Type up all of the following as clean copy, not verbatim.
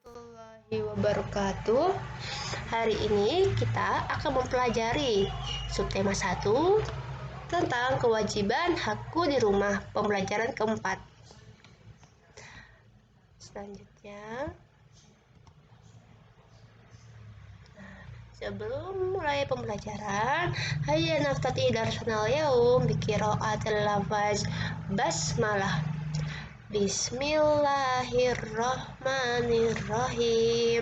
Warahmatullahi wabarakatuh. Hari ini kita akan mempelajari subtema 1 tentang kewajiban hakku di rumah, pembelajaran keempat. Selanjutnya, sebelum mulai pembelajaran, hayya naftati darsanal yaum bi qiraatil lafaz basmalah. Bismillahirrahmanirrahim.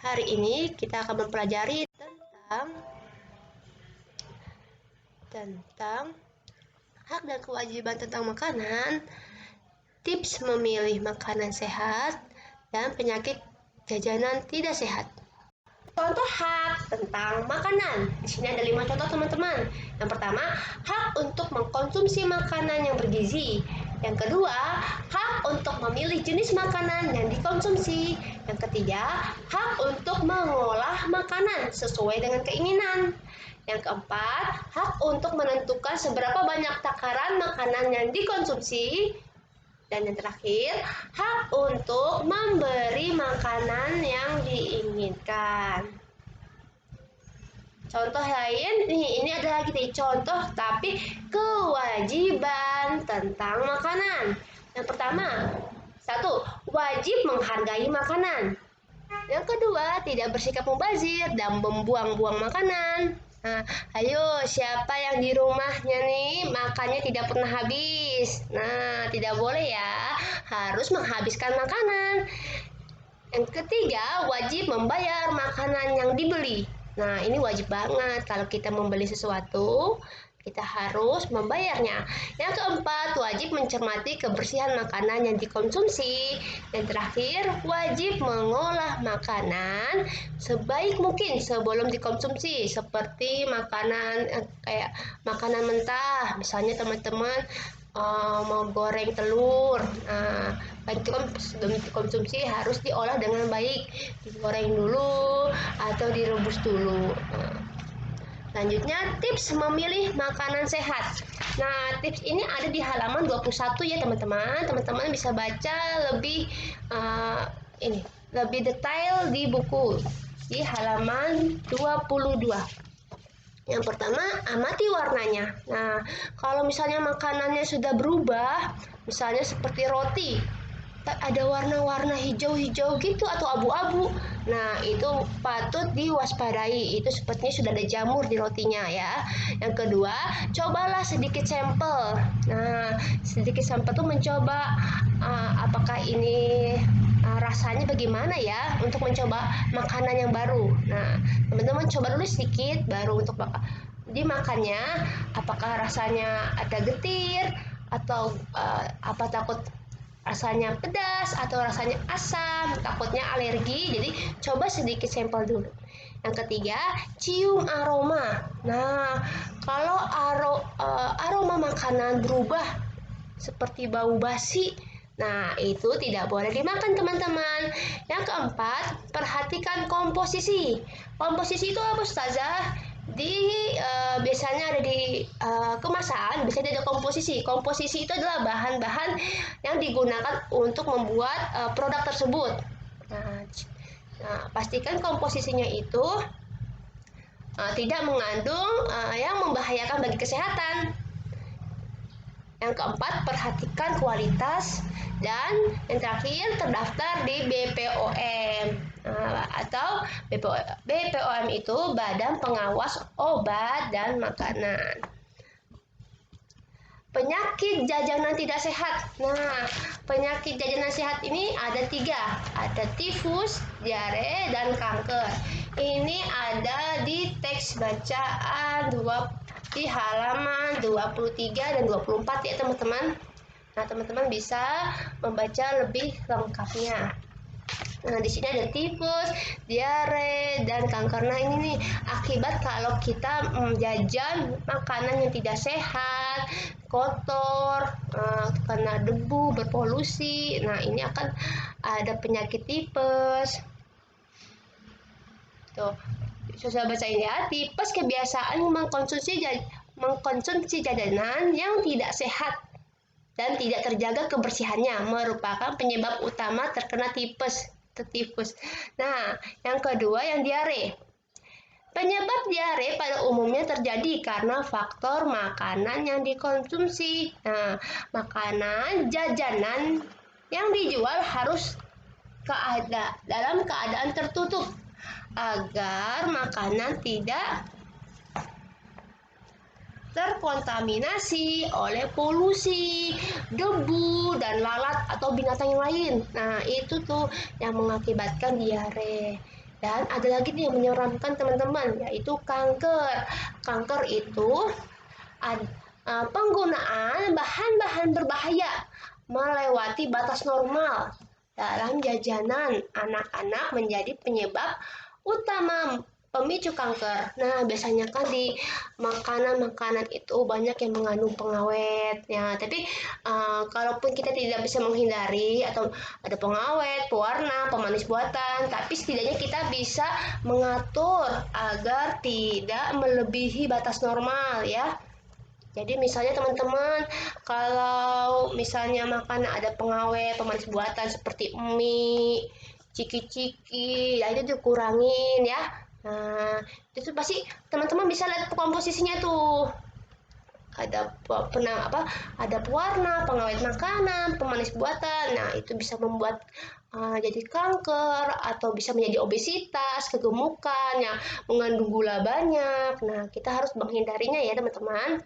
Hari ini kita akan mempelajari tentang hak dan kewajiban tentang makanan, tips memilih makanan sehat, dan penyakit jajanan tidak sehat. Contoh hak tentang makanan. Di sini ada 5 contoh, teman-teman. Yang pertama, hak untuk mengkonsumsi makanan yang bergizi. Yang kedua, hak untuk memilih jenis makanan yang dikonsumsi. Yang ketiga, hak untuk mengolah makanan sesuai dengan keinginan. Yang keempat, hak untuk menentukan seberapa banyak takaran makanan yang dikonsumsi. Dan yang terakhir, hak untuk memberi makanan yang diinginkan. Contoh lain, ini ada lagi nih contoh tapi kewajiban tentang makanan. Yang pertama, 1. Wajib menghargai makanan. Yang kedua, tidak bersikap mubazir dan membuang-buang makanan. Nah, ayo siapa yang di rumahnya nih makannya tidak pernah habis? Nah, tidak boleh ya, harus menghabiskan makanan. Yang ketiga, wajib membayar makanan yang dibeli. Nah, ini wajib banget kalau kita membeli sesuatu, kita harus membayarnya. Yang keempat, wajib mencermati kebersihan makanan yang dikonsumsi. Yang terakhir, wajib mengolah makanan sebaik mungkin sebelum dikonsumsi, seperti makanan kayak makanan mentah. Misalnya teman-teman mau goreng telur, nah itu kan sebelum dikonsumsi harus diolah dengan baik, digoreng dulu atau direbus dulu. Selanjutnya, tips memilih makanan sehat. Nah, tips ini ada di halaman 21 ya teman-teman. Teman-teman bisa baca lebih lebih detail di buku di halaman 22. Yang pertama, amati warnanya. Nah, kalau misalnya makanannya sudah berubah, misalnya seperti roti, ada warna-warna hijau-hijau gitu atau abu-abu. Nah, itu patut diwaspadai. Itu sepertinya sudah ada jamur di rotinya ya. Yang kedua, cobalah sedikit sampel. Nah, sedikit sampel tuh mencoba apakah ini rasanya bagaimana ya untuk mencoba makanan yang baru. Nah, teman-teman coba dulu sedikit baru untuk dimakannya. Apakah rasanya ada getir atau apa takut rasanya pedas atau rasanya asam, takutnya alergi, jadi coba sedikit sampel dulu. Yang ketiga, cium aroma. Nah, kalau aroma makanan berubah seperti bau basi, nah itu tidak boleh dimakan teman-teman. Yang keempat, perhatikan komposisi. Komposisi itu apa Ustazah? Biasanya ada di kemasan, biasanya ada komposisi. Komposisi itu adalah bahan-bahan yang digunakan untuk membuat produk tersebut. Nah, pastikan komposisinya itu tidak mengandung yang membahayakan bagi kesehatan. Yang keempat, perhatikan kualitas. Dan yang terakhir, terdaftar di BPOM. Atau BPOM itu Badan Pengawas Obat dan Makanan. Penyakit jajanan tidak sehat. Nah, penyakit jajanan sehat ini ada 3. Ada tifus, diare, dan kanker. Ini ada di teks bacaan di halaman 23 dan 24 ya teman-teman. Nah, teman-teman bisa membaca lebih lengkapnya. Nah, di sini ada tifus, diare, dan kanker. Nah, ini nih akibat kalau kita jajan makanan yang tidak sehat, kotor, kena debu, berpolusi. Nah, ini akan ada penyakit tipes. Tuh, susah bacain ya. Tipes kebiasaan mengkonsumsi jajanan yang tidak sehat. dan tidak terjaga kebersihannya merupakan penyebab utama terkena tifus. Nah, yang kedua yang diare. Penyebab diare pada umumnya terjadi karena faktor makanan yang dikonsumsi. Nah, makanan jajanan yang dijual harus dalam keadaan tertutup agar makanan tidak terkontaminasi oleh polusi, debu, dan lalat atau binatang yang lain. Nah, itu tuh yang mengakibatkan diare. Dan ada lagi nih yang menyeramkan teman-teman, yaitu kanker. Kanker itu penggunaan bahan-bahan berbahaya melewati batas normal dalam jajanan anak-anak menjadi penyebab utama pemicu kanker. Nah, biasanya kan di makanan-makanan itu banyak yang mengandung pengawet. Ya, tapi kalaupun kita tidak bisa menghindari atau ada pengawet, pewarna, pemanis buatan, tapi setidaknya kita bisa mengatur agar tidak melebihi batas normal ya. Jadi misalnya teman-teman, kalau misalnya makan ada pengawet, pemanis buatan seperti mie, ciki-ciki, ya itu dikurangin ya. Nah, itu pasti teman-teman bisa lihat komposisinya tuh. Ada ada pewarna, pengawet makanan, pemanis buatan. Nah, itu bisa membuat jadi kanker atau bisa menjadi obesitas, kegemukan yang mengandung gula banyak. Nah, kita harus menghindarinya ya, teman-teman.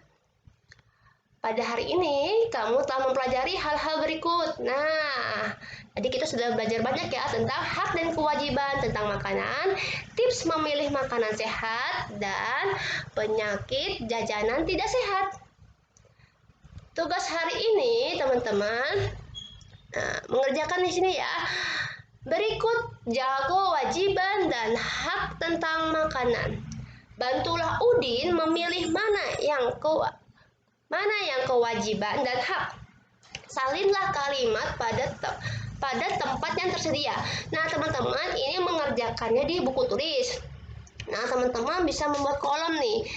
Pada hari ini, kamu telah mempelajari hal-hal berikut. Nah, tadi kita sudah belajar banyak ya tentang hak dan kewajiban tentang makanan, tips memilih makanan sehat, dan penyakit jajanan tidak sehat. Tugas hari ini, teman-teman, mengerjakan di sini ya. Berikut jaga kewajiban dan hak tentang makanan. Bantulah Udin memilih mana yang kewajiban dan hak. Salinlah kalimat pada tempat yang tersedia. Nah, teman-teman, ini mengerjakannya di buku tulis. Nah, teman-teman bisa membuat kolom nih.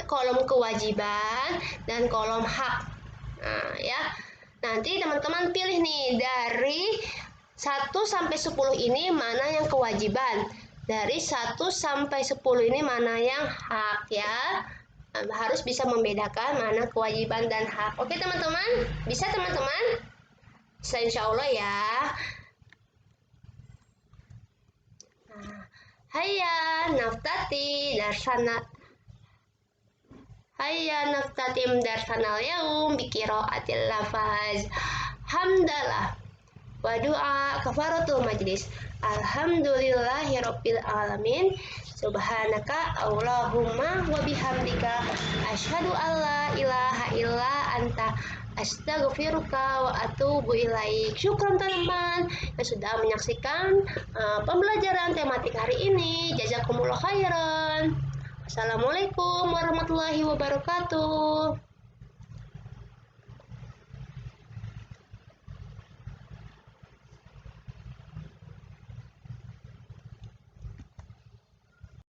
Kolom kewajiban dan kolom hak. Nah, ya. Nanti teman-teman pilih nih dari 1 sampai 10 ini mana yang kewajiban. Dari 1 sampai 10 ini mana yang hak ya. Harus bisa membedakan mana kewajiban dan hak. Oke teman-teman, bisa teman-teman? Bisa insya Allah ya. Hayya naftati darsanal yaum biqiraatil lafaz hamdalah wa du'a kafaratul majlis. Alhamdulillahirabbil alamin. Subhanaka Allahumma wa bihamdika asyhadu an la ilaha illa anta astaghfiruka wa atubu ilaik. Syukran teman-teman yang sudah menyaksikan pembelajaran tematik hari ini. Jazakumullah khairan. Assalamualaikum warahmatullahi wabarakatuh.